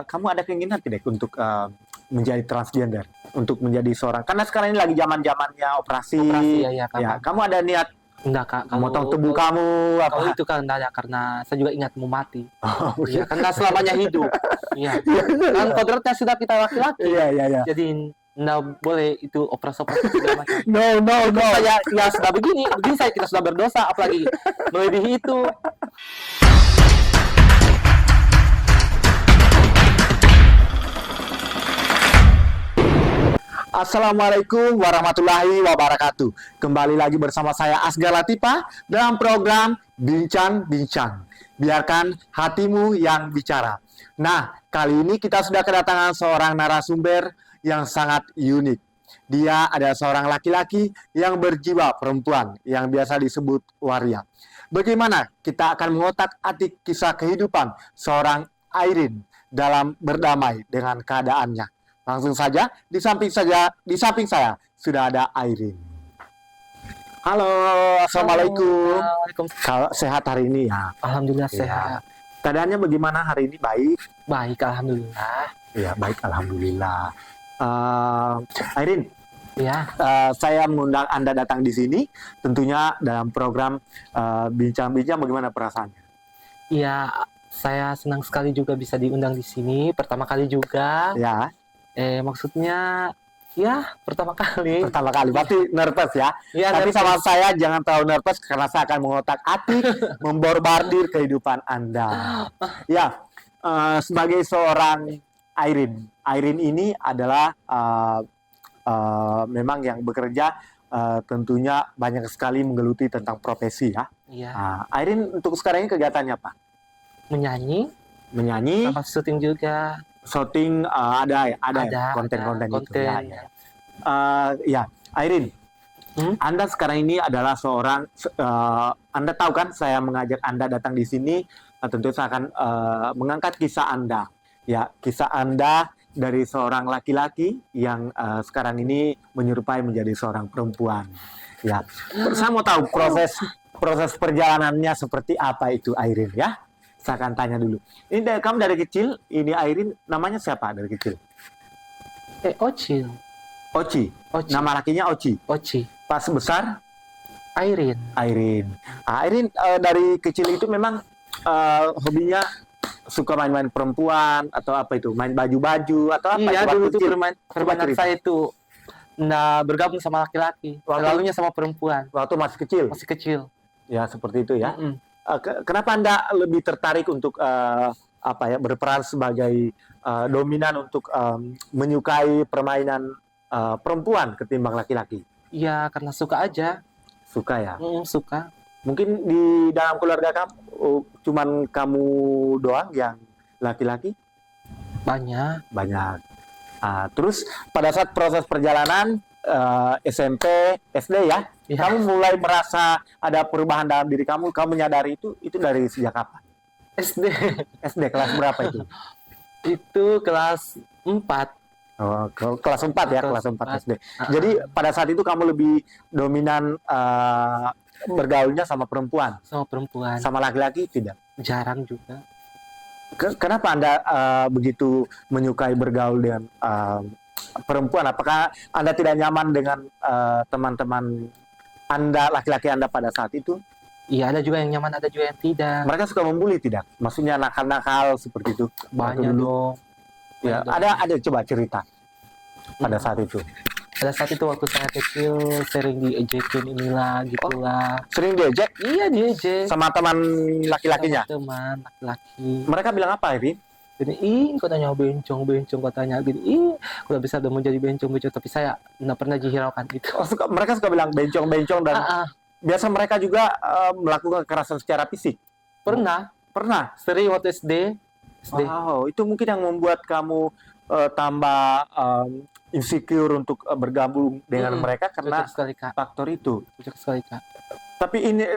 kamu ada keinginan tidak untuk menjadi transgender, untuk menjadi seorang? Karena sekarang ini lagi zaman-zamannya operasi. Operasi ya Ya, Kak. kamu ada niat Enggak Kak, memotong tubuh kamu kalau apa? itu kan enggak ada, karena saya juga ingat mau mati. Oh, Iya, karena selamanya hidup. Iya. Kan kodratnya sudah kita laki-laki. Iya. Jadi enggak boleh itu operasi-operasi segala macam. No. Saya ya sudah begini saya kita sudah berdosa, apalagi melebihi itu. Assalamualaikum warahmatullahi wabarakatuh. Kembali lagi bersama saya Asgar Latifa dalam program Bincang-Bincang. Biarkan hatimu yang bicara. Nah, kali ini kita sudah kedatangan seorang narasumber yang sangat unik. Dia adalah seorang laki-laki yang berjiwa perempuan yang biasa disebut waria. Bagaimana kita akan mengotak-atik kisah kehidupan seorang Airin dalam berdamai dengan keadaannya. Langsung saja, di samping saya sudah ada Airin. Halo, assalamualaikum. Waalaikumsalam. Kalau sehat hari ini ya? Alhamdulillah Ya. sehat. Keadaannya bagaimana hari ini? Baik? Baik, alhamdulillah. Ya, baik, alhamdulillah. Airin, Ya, saya mengundang Anda datang di sini, tentunya dalam program Bincang-Bincang. Bagaimana perasaannya? iya, saya senang sekali juga bisa diundang di sini. Pertama kali juga. Ya, Maksudnya ya pertama kali. pertama kali pasti nervous ya. Iya, Tapi nervous. sama saya jangan terlalu nervous karena saya akan mengotak-atik, memborbardir kehidupan Anda. Ya, sebagai seorang Airin ini adalah memang yang bekerja tentunya banyak sekali menggeluti tentang profesi ya. Iya, Airin untuk sekarang ini kegiatannya apa? Menyanyi, sama syuting juga. shooting, ada Ada konten-konten itu. konten. Ya, Airin. Anda sekarang ini adalah seorang, Anda tahu kan saya mengajak Anda datang di sini, tentu saya akan mengangkat kisah Anda. Ya, kisah Anda dari seorang laki-laki yang sekarang ini menyerupai menjadi seorang perempuan. Ya, saya mau tahu proses perjalanannya seperti apa itu, Airin ya. Saya akan tanya dulu. Ini kamu dari kecil, ini Airin namanya siapa dari kecil? Ocil. Oci. Oci. Nama lakinya Oci. Oci. Pas besar Airin. Airin. Airin dari kecil itu memang hobinya suka main-main perempuan atau apa itu? Main baju-baju atau apa? Iya, Waktu dulu tuh kecil? permainan cerita. saya itu bergabung sama laki-laki. Selalunya sama perempuan. Waktu masih kecil? Masih kecil. Ya, seperti itu ya. Mm-mm. Kenapa Anda lebih tertarik untuk berperan sebagai dominan untuk menyukai permainan perempuan ketimbang laki-laki? Iya, karena suka aja. Suka ya? Suka. Mungkin di dalam keluarga kamu cuman kamu doang yang laki-laki? Banyak. Banyak. Terus pada saat proses perjalanan SMP, SD ya, Ya. kamu mulai merasa ada perubahan dalam diri kamu menyadari itu dari sejak kapan? SD. SD kelas berapa itu? Itu kelas 4. Oh, kelas 4 ya, kelas 4 SD. Jadi pada saat itu kamu lebih dominan bergaulnya sama perempuan, Sama perempuan. sama laki-laki tidak? Jarang juga. Kenapa Anda begitu menyukai bergaul dengan perempuan? Apakah Anda tidak nyaman dengan teman-teman Anda, laki-laki Anda pada saat itu? Iya, ada juga yang nyaman, ada juga yang tidak. Mereka suka membuli tidak? Maksudnya nakal-nakal seperti itu? Banyak dong. Ya, Banyak ada coba cerita pada saat itu. Pada saat itu waktu saya kecil sering diejekin inilah gitulah. Sering diejek Iya, diejek sama teman laki-lakinya? sama teman laki-laki. Mereka bilang apa, Irin? Gini, katanya bencong katanya gini. Udah bisa udah mau jadi bencong, tapi saya nggak pernah dihiraukan itu. Mereka suka bilang bencong dan biasa mereka juga melakukan kekerasan secara fisik. Pernah sering waktu SD. Wow, itu mungkin yang membuat kamu tambah insecure untuk bergabung dengan mereka karena Cocok sekali, Kak. faktor itu. Cocok sekali, Kak. Tapi ini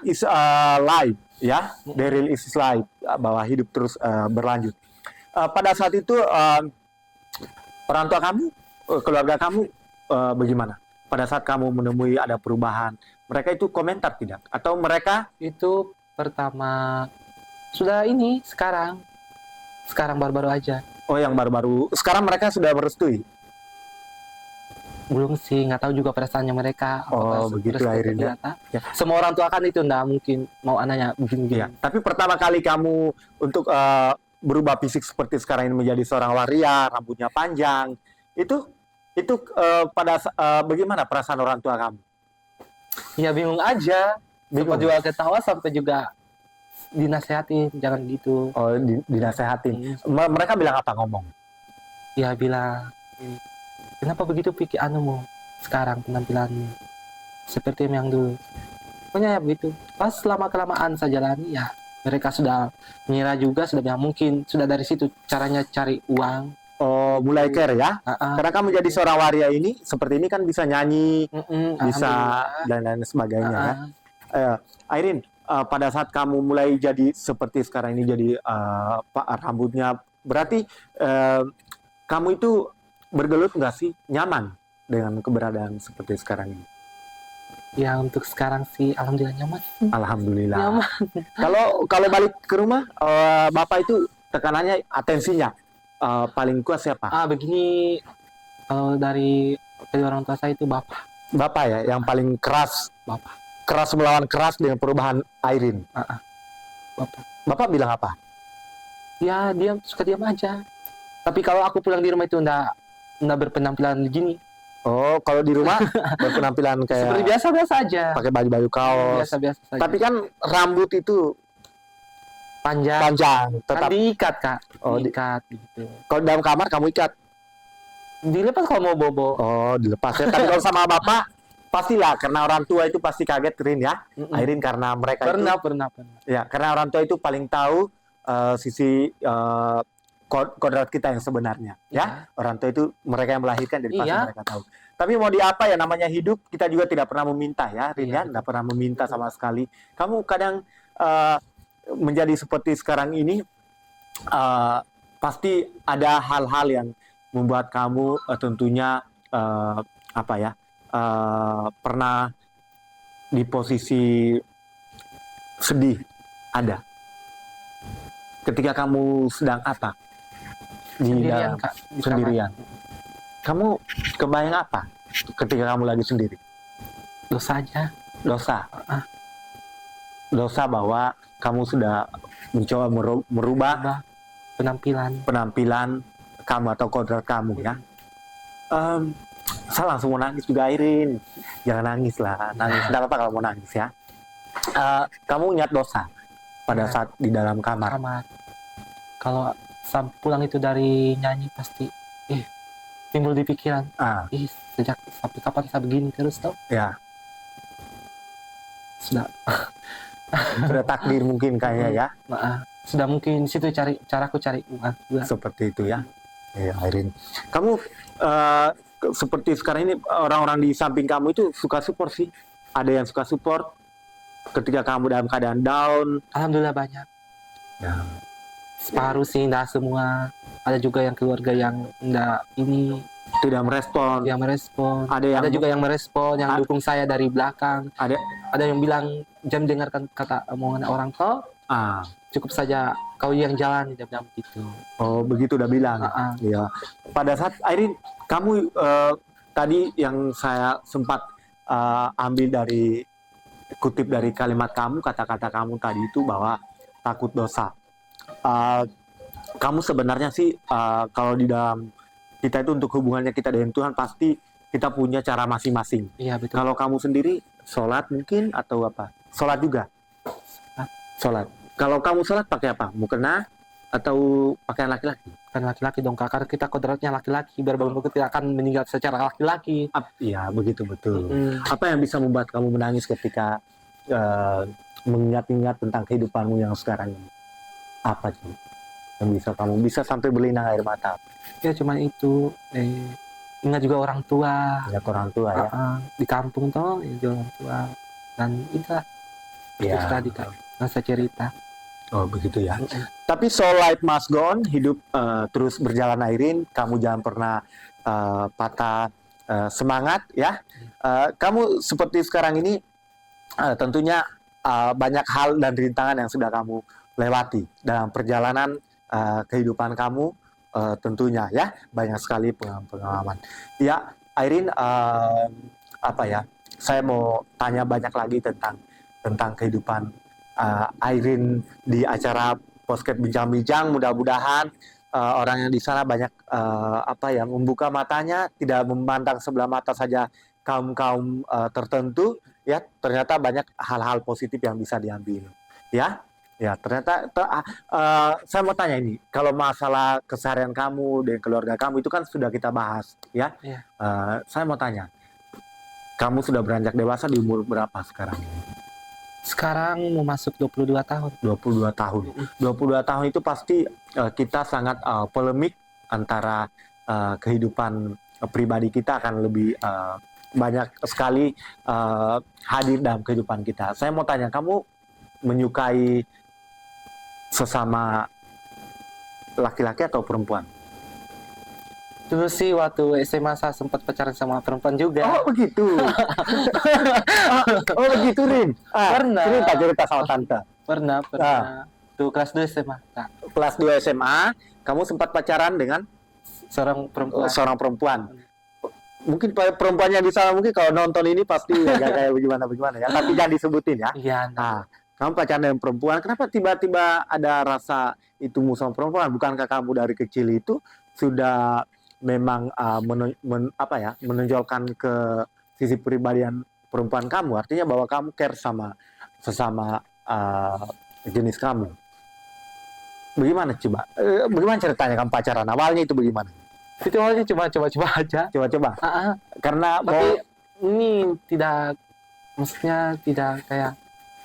is life ya, the real is life, bahwa hidup terus berlanjut. Pada saat itu orang tua kamu, keluarga kamu bagaimana? Pada saat kamu menemui ada perubahan, mereka itu komentar tidak? Atau mereka Itu pertama sudah ini sekarang Sekarang baru-baru aja. Oh, yang baru-baru. Sekarang mereka sudah merestui. Belum sih, nggak tahu juga perasaannya mereka. Oh, Apakah begitu restu atau akhirnya. tidak, tak? Ya. Semua orang tua kan itu nggak mungkin mau anaknya begini-begini. Iya. Tapi pertama kali kamu untuk berubah fisik seperti sekarang ini menjadi seorang waria, rambutnya panjang, itu bagaimana perasaan orang tua kamu? Ya bingung aja. Bingung. Sempat juga ketawa sampai juga dinasehatin jangan gitu. Oh, dinasehatin. Mereka bilang apa ngomong? Ya bilang, kenapa begitu pikir anumu sekarang penampilanmu seperti yang dulu. Pokoknya ya begitu. Pas lama kelamaan saya jalani ya mereka sudah mengira juga sudah bilang mungkin sudah dari situ caranya cari uang. Oh, mulai care ya? Karena kamu jadi seorang waria ini, seperti ini kan bisa nyanyi, bisa dan lain sebagainya ya. Airin, pada saat kamu mulai jadi seperti sekarang ini jadi rambutnya, berarti kamu itu bergelut nggak sih? Nyaman dengan keberadaan seperti sekarang ini? Ya untuk sekarang sih alhamdulillah nyaman. Alhamdulillah. Nyaman. Kalau balik ke rumah, Bapak itu tekanannya, atensinya paling kuat siapa? Begini kalau dari orang tua saya itu bapak. Bapak ya, yang paling keras. Bapak. Keras melawan keras dengan perubahan Airin. Bapak. Bapak bilang apa? Ya dia suka diam aja. Tapi kalau aku pulang di rumah itu enggak berpenampilan gini. Oh, kalau di rumah berpenampilan kayak seperti biasa-biasa aja. Pakai baju-baju kaos. Biasa-biasa saja. Tapi kan rambut itu panjang. Tetap kan diikat, Kak. Oh, diikat gitu. Kalau dalam kamar kamu ikat? Dilepas kalau mau bobo. Oh, dilepas ya. Tapi kalau sama Bapak pastilah, karena orang tua itu pasti kaget, Rin ya. Airin karena mereka pernah. Ya, karena orang tua itu paling tahu sisi kodrat kita yang sebenarnya, ya. Orang tua itu mereka yang melahirkan, jadi pasti mereka tahu. Tapi mau di apa ya, namanya hidup, kita juga tidak pernah meminta ya, Rin ya, tidak pernah meminta sama sekali. Kamu kadang menjadi seperti sekarang ini, pasti ada hal-hal yang membuat kamu tentunya pernah di posisi sedih, ada. Ketika kamu sedang apa? Sendirian, Kak. Sendirian. Kamu kebayang apa ketika kamu lagi sendiri? Dosa aja. Dosa. Dosa bahwa kamu sudah mencoba merubah penampilan kamu atau kodrat kamu ya. Saya langsung mau nangis juga, Airin. Jangan nangis lah, nangis. Tidak apa-apa kalau mau nangis ya. Kamu ingat dosa pada saat di dalam kamar. Kalau pulang itu dari nyanyi pasti timbul di pikiran. Sejak sampai kapan saya begini terus tau? Ya. Sudah takdir mungkin kayaknya ya. Sudah mungkin situ caraku cari uang juga. Seperti itu ya. Ya, Airin. Kamu seperti sekarang ini orang-orang di samping kamu itu suka support sih. Ada yang suka support ketika kamu dalam keadaan down. Alhamdulillah banyak. Ya. Separuh sih, enggak semua. Ada juga yang keluarga yang enggak tidak merespon. Yang merespon. Ada juga yang merespon, yang dukung saya dari belakang. Ada yang bilang, jangan dengarkan kata omongan orang tua. Cukup saja kau yang jalan, dia bilang begitu. Oh, begitu udah bilang. Ya. Pada saat Airin, kamu tadi yang saya sempat kutip dari kalimat kamu, kata-kata kamu tadi itu bahwa takut dosa. Kamu sebenarnya sih kalau di dalam kita itu untuk hubungannya kita dengan Tuhan pasti kita punya cara masing-masing. Iya, betul. Kalau kamu sendiri sholat mungkin atau apa? Sholat juga? Sholat. Kalau kamu sholat pakai apa? Mukena atau pakaian laki-laki? Kan laki-laki dong, Kak. Karena kita kodratnya laki-laki, biar bangun tidak akan meninggal secara laki-laki. Iya, begitu betul. Apa yang bisa membuat kamu menangis ketika mengingat-ingat tentang kehidupanmu yang sekarang ini? Apa sih yang bisa sampai berlinang air mata? Ya cuman itu, ingat juga orang tua. Ingat orang tua ya. Di kampung toh, juga orang tua. Dan itulah. Ya. Tadi Kak, masa cerita. Oh begitu ya. Tapi so life must go on, hidup terus berjalan, Airin. Kamu jangan pernah patah semangat ya. Kamu seperti sekarang ini tentunya banyak hal dan rintangan yang sudah kamu lewati dalam perjalanan kehidupan kamu tentunya ya, banyak sekali pengalaman. Ya, Airin, apa ya? Saya mau tanya banyak lagi tentang kehidupan Airin di acara podcast bincang-bincang. Mudah-mudahan orang yang di sana banyak apa ya, membuka matanya, tidak memandang sebelah mata saja kaum tertentu ya, ternyata banyak hal-hal positif yang bisa diambil ya. Ya, ternyata saya mau tanya ini, kalau masalah keseharian kamu dan keluarga kamu itu kan sudah kita bahas ya. Iya. Saya mau tanya, kamu sudah beranjak dewasa di umur berapa sekarang? Sekarang mau masuk 22 tahun. 22 tahun. 22 tahun itu pasti kita sangat polemik antara kehidupan pribadi kita akan lebih banyak sekali hadir dalam kehidupan kita. Saya mau tanya, kamu menyukai sesama laki-laki atau perempuan? Dulu sih waktu SMA saya sempat pacaran sama perempuan juga. Oh begitu. Oh begitu, Rin. Pernah. Cerita sama tante. Pernah. Tuh kelas 2 SMA. Nah, Kelas 2 SMA, kamu sempat pacaran dengan seorang perempuan. seorang perempuan. Mungkin perempuannya di sana mungkin kalau nonton ini pasti agak kayak bagaimana ya. Tapi jangan disebutin ya. Iya. Nah, kamu pacaran dengan perempuan, kenapa tiba-tiba ada rasa itumu sama perempuan? Bukankah kamu dari kecil itu sudah memang menonjolkan ke sisi pribadian perempuan kamu? Artinya bahwa kamu care sama sesama jenis kamu. Bagaimana coba? Bagaimana ceritanya kamu pacaran? Awalnya itu bagaimana? Itu awalnya cuma coba-coba aja. Coba-coba. Karena Tapi ini tidak, maksudnya tidak kayak,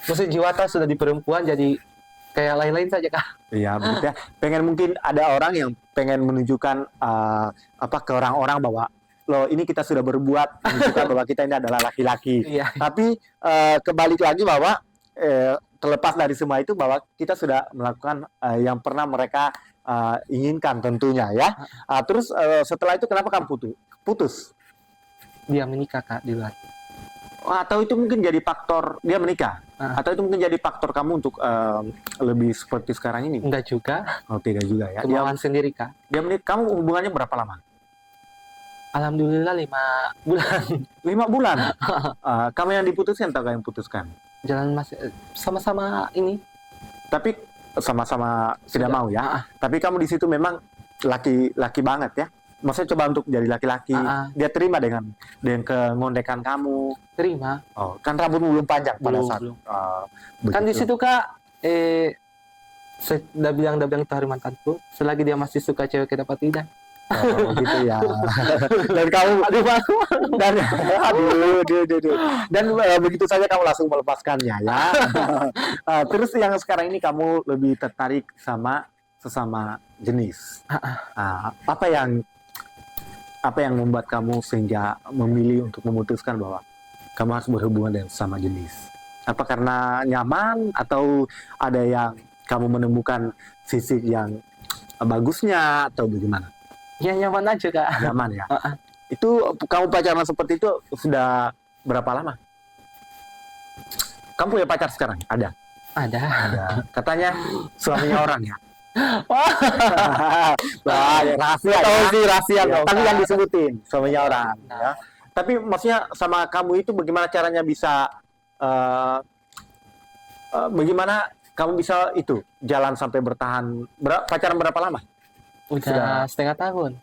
maksudnya jiwa tak sudah di perempuan jadi kayak lain-lain saja kak. iya, begitu ya. Pengen mungkin ada orang yang pengen menunjukkan ke orang-orang bahwa loh ini kita sudah berbuat, menunjukkan bahwa kita ini adalah laki-laki. Iya. Tapi kebalik lagi bahwa terlepas dari semua itu bahwa kita sudah melakukan yang pernah mereka inginkan tentunya ya. Terus setelah itu kenapa kamu putus? Dia menikah kak di luar. Atau itu mungkin jadi faktor dia menikah? Atau itu mungkin jadi faktor kamu untuk lebih seperti sekarang ini? Enggak juga. Oh, tidak juga ya. Kemauan sendiri kak. Dia menikah, kamu hubungannya berapa lama? Alhamdulillah 5 bulan. 5 bulan. Kamu yang diputuskan atau yang putuskan? Jalan masih sama-sama ini. Tapi sama-sama tidak mau ya. Tapi kamu di situ memang laki banget ya. Maksudnya coba untuk jadi laki-laki. Dia terima dengan kengondekan kamu. Terima. Oh, kan rambutmu belum panjang pada saat. Belum. Kan di situ kak, saya udah bilang itu hari mantanku. Selagi dia masih suka cewek kita dapat tidak. Oh, gitu ya. Dan kamu dan begitu saja kamu langsung melepaskannya ya. Terus yang sekarang ini kamu lebih tertarik sama sesama jenis. Apa yang membuat kamu sehingga memilih untuk memutuskan bahwa kamu harus berhubungan dengan sesama jenis? Apa karena nyaman atau ada yang kamu menemukan sisi yang bagusnya atau bagaimana? Ya nyaman aja kak. Nyaman ya. Itu kamu pacaran seperti itu sudah berapa lama? Kamu punya pacar sekarang? Ada. Katanya suaminya orang ya. Wah, ya, rahasia. Tahu sih rahasia. Tapi yang disebutin suaminya orang. Ya. Tapi maksudnya sama kamu itu bagaimana caranya bisa bagaimana kamu bisa itu jalan sampai bertahan pacaran berapa lama? Udah setengah tahun.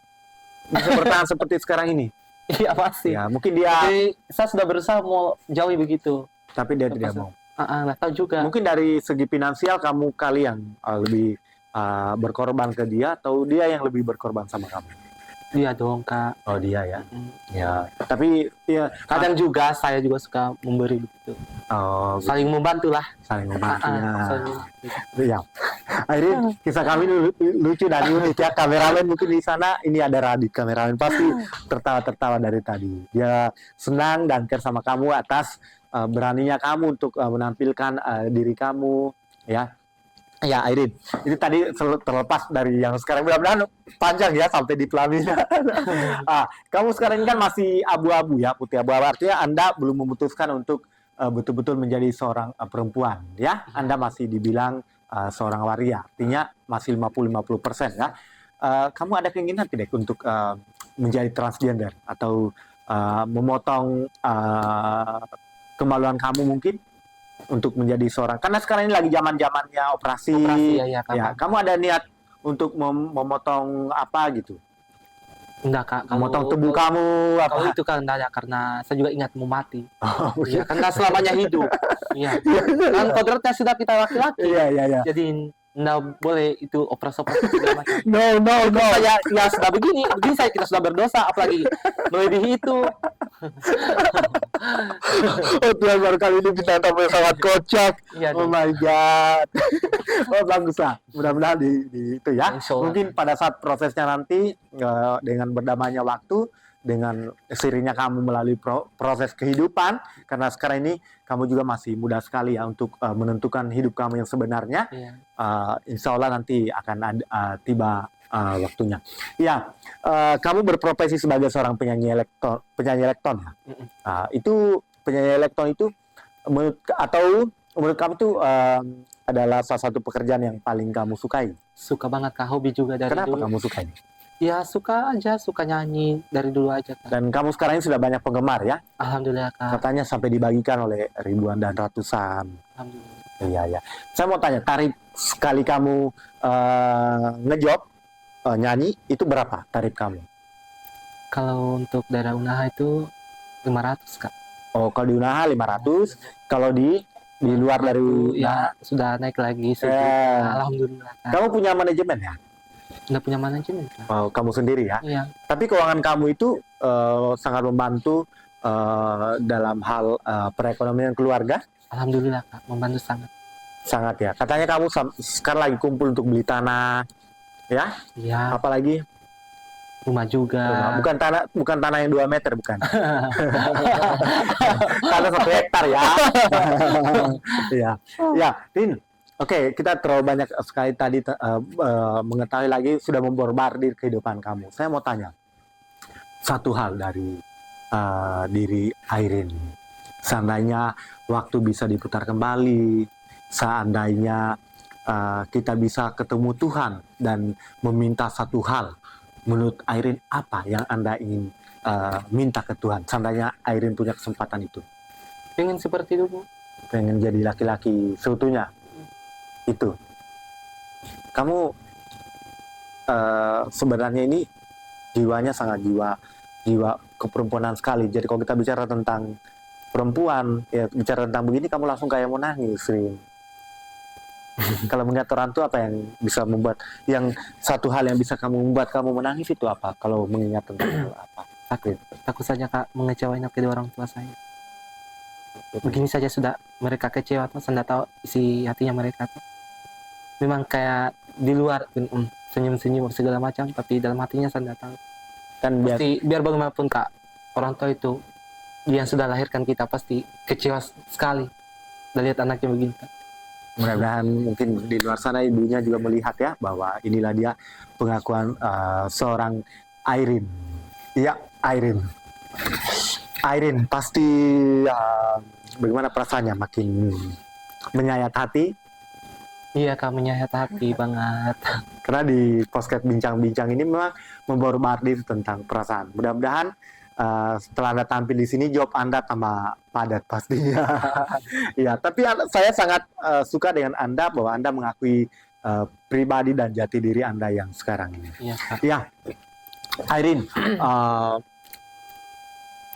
Bisa bertahan seperti sekarang ini? Iya pasti. Ya, mungkin dia. Jadi, saya sudah berusaha mau jauhi begitu. Tapi dia tidak mau. Nggak tahu juga. Mungkin dari segi finansial kamu kalian lebih berkorban ke dia atau dia yang lebih berkorban sama kamu? Dia dong kak. Oh dia ya. Ya. Tapi ya kadang juga saya juga suka memberi begitu. Oh. Saling membantu lah. Saling membantu. Ya. Ya. Akhirnya kisah kami lucu dan unik ya. Kameramen mungkin di sana ini ada Radit, kameramen pasti tertawa dari tadi. Dia senang dan care sama kamu atas beraninya kamu untuk menampilkan diri kamu ya. Ya, Airin, ini tadi terlepas dari yang sekarang mudah-mudahan panjang ya sampai di pelaminan. Kamu sekarang ini kan masih abu-abu ya, putih abu-abu. Artinya Anda belum memutuskan untuk betul-betul menjadi seorang perempuan ya. Anda masih dibilang seorang waria, artinya masih 50-50% ya. Kamu ada keinginan tidak untuk menjadi transgender atau memotong kemaluan kamu mungkin untuk menjadi seorang, karena sekarang ini lagi zaman-zamannya operasi, ya Kak. ya, kamu ada niat untuk memotong apa gitu? Enggak Kak, Memotong tubuh kamu kalau apa? itu kan enggak ada, karena saya juga ingat mau mati. Oh, Iya, karena selamanya hidup. Iya. Kan kodratnya sudah kita laki-laki. iya, iya, iya. Jadi enggak boleh itu operasi-operasi segala macam. No, no, no. Saya ya sudah begini saya kita sudah berdosa, apalagi melebihi itu. Oh Tuhan, baru kali ini kita tampil sangat kocak. Iya, Oh my god. Oh bagus lah. Mudah-mudahan di itu ya. Insya Allah. Mungkin pada saat prosesnya nanti dengan berdamainya waktu, dengan sirinya kamu melalui proses kehidupan, karena sekarang ini kamu juga masih muda sekali ya untuk menentukan hidup kamu yang sebenarnya. Iya. Insya Allah nanti akan tiba waktunya. Ya, kamu berprofesi sebagai seorang penyanyi elektron ya. Itu penyanyi elektron itu menurut kamu itu adalah salah satu pekerjaan yang paling kamu sukai. Suka banget Kak, hobi juga dari Kenapa dulu. kamu suka ini? Ya suka aja, suka nyanyi dari dulu aja Kak. Dan kamu sekarang ini sudah banyak penggemar ya? Alhamdulillah Kak. Katanya sampai dibagikan oleh ribuan dan ratusan. Alhamdulillah. Iya, ya. Saya mau tanya, tarif sekali kamu ngejob nyanyi itu berapa tarif kamu? Kalau untuk daerah Unaha itu 500 Kak. Oh, kalau di Unaha 500, kalau di luar dari ya sudah naik lagi sih. Alhamdulillah Kak. Kamu punya manajemen ya? Udah punya manajemen Kak. Oh, kamu sendiri ya? Iya. Tapi keuangan kamu itu sangat membantu dalam hal perekonomian keluarga? Alhamdulillah Kak, membantu sangat. Sangat ya. Katanya kamu sekarang lagi kumpul untuk beli tanah, ya? Iya. Apalagi Rumah juga. rumah. Bukan tanah yang 2 meter, bukan. Tanah 1 hektar ya. Iya. Ya, Rin. Oke, kita terlalu banyak sekali tadi mengetahui lagi, sudah memborbardir kehidupan kamu. Saya mau tanya satu hal dari diri Airin. Seandainya waktu bisa diputar kembali, seandainya kita bisa ketemu Tuhan dan meminta satu hal, menurut Airin apa yang Anda ingin minta ke Tuhan? Seandainya Airin punya kesempatan itu. Pengen seperti itu, Bu. Pengen jadi laki-laki seutuhnya. Itu. Kamu sebenarnya ini jiwanya sangat jiwa keperempuanan sekali. Jadi kalau kita bicara tentang perempuan, ya bicara tentang begini kamu langsung kayak mau nangis, Rin. Kalau melihat orang tua, apa yang bisa membuat, yang satu hal yang bisa kamu membuat kamu menangis itu apa? Kalau mengingat tentang apa? Takut saja Kak mengecewain kedua orang tua saya. Begini saja sudah mereka kecewa tuh, saya nggak tahu isi hatinya mereka tuh. Memang kayak di luar senyum-senyum segala macam, tapi dalam hatinya saya nggak tahu. Kan Biar bagaimanapun Kak, orang tua itu dia yang sudah lahirkan kita pasti kecewa sekali dan lihat anaknya begini Kak. Mudah-mudahan mungkin di luar sana ibunya juga melihat ya bahwa inilah dia pengakuan seorang Airin. Iya, Airin. Airin pasti bagaimana perasaannya, makin menyayat hati. Iya Kak, menyayat hati banget. Karena di podcast bincang-bincang ini memang memborbardir tentang perasaan. Mudah-mudahan setelah Anda tampil di sini, job Anda tambah padat pastinya. Ya, tapi saya sangat suka dengan Anda bahwa Anda mengakui pribadi dan jati diri Anda yang sekarang ini. Iya Kak. Ya, Airin,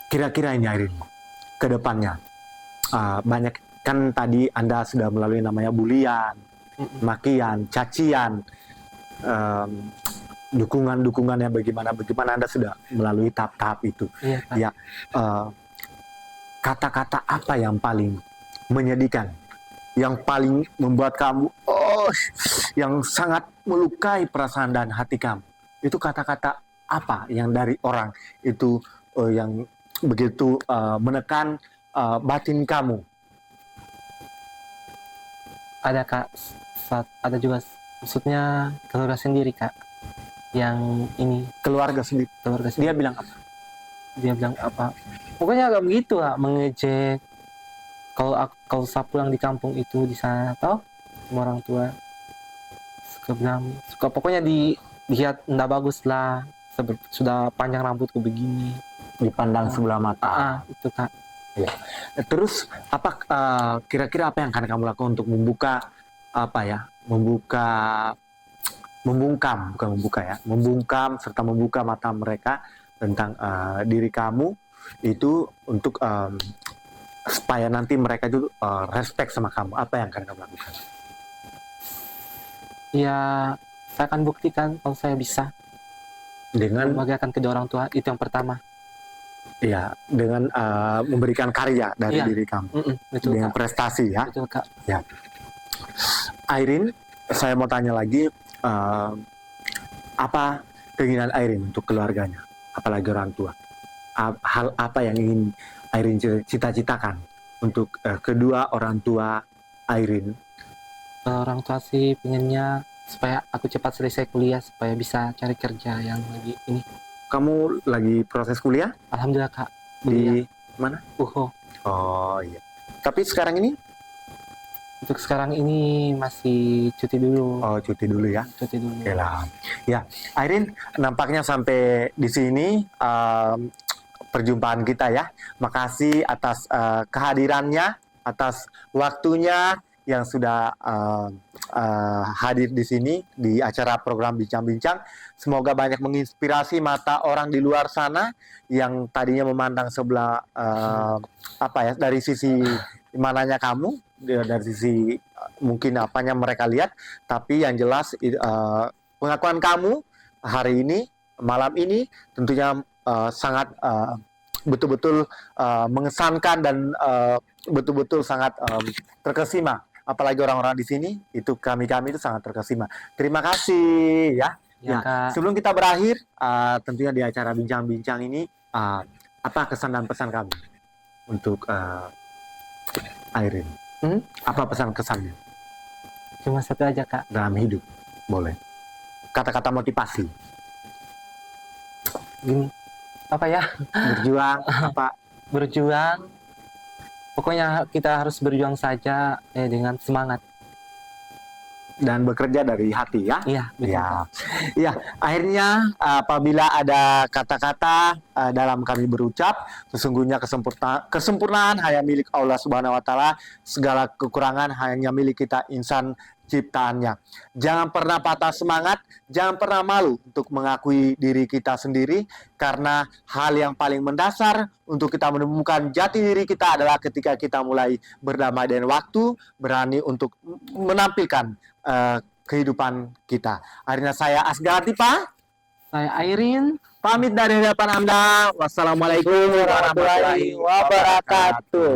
kira-kira ini Airin, ke depannya banyak kan tadi Anda sudah melalui namanya bulian, makian, cacian, dukungan-dukungannya bagaimana Anda sudah melalui tahap-tahap itu. Iya Kak. Ya, kata-kata apa yang paling menyedihkan, yang paling membuat kamu yang sangat melukai perasaan dan hati kamu? Itu kata-kata apa yang dari orang itu yang begitu menekan batin kamu? Ada Kak, ada juga, maksudnya keluarga sendiri Kak, yang ini Keluarga sendiri. Dia bilang apa? Dia bilang apa, pokoknya agak begitu lah, mengejek. Kalau saya pulang di kampung itu di sana, tahu sama orang tua, suka bilang suka pokoknya dilihat nggak bagus lah, sudah panjang rambutku begini. Dipandang sebelah mata. Itu Kak. Terus apa kira-kira apa yang akan kamu lakukan untuk membuka apa ya? Membungkam, bukan membuka ya. Membungkam serta membuka mata mereka tentang diri kamu itu untuk supaya nanti mereka itu respect sama kamu. Apa yang akan kamu lakukan? Ya, saya akan buktikan kalau saya bisa Dengan membahagiakan kedua orang tua, itu yang pertama. ya, dengan memberikan karya dari Iya. diri kamu. Betul Dengan Kak. prestasi ya. Betul Kak. Airin, saya mau tanya lagi, apa keinginan Airin untuk keluarganya, apalagi orang tua? Hal apa yang ingin Airin cita-citakan untuk kedua orang tua Airin? Kalau orang tua sih pengennya supaya aku cepat selesai kuliah supaya bisa cari kerja yang lagi ini. Kamu lagi proses kuliah Alhamdulillah Kak. di mana? Uho. Oh iya. Tapi sekarang ini, Untuk sekarang ini masih cuti dulu. oh cuti dulu ya. Cuti dulu. Oke lah. Ya, Airin, nampaknya sampai di sini perjumpaan kita ya. Makasih atas kehadirannya, atas waktunya yang sudah hadir di sini di acara program Bincang-Bincang. Semoga banyak menginspirasi mata orang di luar sana yang tadinya memandang sebelah apa ya, dari sisi mananya kamu, dari sisi mungkin apanya mereka lihat, tapi yang jelas pengakuan kamu hari ini, malam ini tentunya sangat betul-betul mengesankan dan betul-betul sangat terkesima. Apalagi orang-orang di sini, itu kami itu sangat terkesima. Terima kasih ya. Ya, Nah, Kak. sebelum kita berakhir, tentunya di acara bincang-bincang ini, apa kesan dan pesan kamu untuk Airin? Apa pesan kesannya Cuma satu aja Kak. dalam hidup? Boleh. Kata-kata motivasi, Gini. Apa ya? berjuang, apa? Berjuang. Pokoknya kita harus berjuang saja dengan semangat. Dan bekerja dari hati ya. Iya, betul. Ya, ya. Akhirnya apabila ada kata-kata dalam kami berucap, sesungguhnya kesempurnaan hanya milik Allah Subhanahu Wa Taala, segala kekurangan hanya milik kita insan ciptaannya. Jangan pernah patah semangat, jangan pernah malu untuk mengakui diri kita sendiri, karena hal yang paling mendasar untuk kita menemukan jati diri kita adalah ketika kita mulai berdamai dengan waktu, berani untuk menampilkan kehidupan kita. Akhirnya saya Asgar Latifa, Saya Airin. pamit dari hadapan Anda. Wassalamualaikum warahmatullahi wabarakatuh.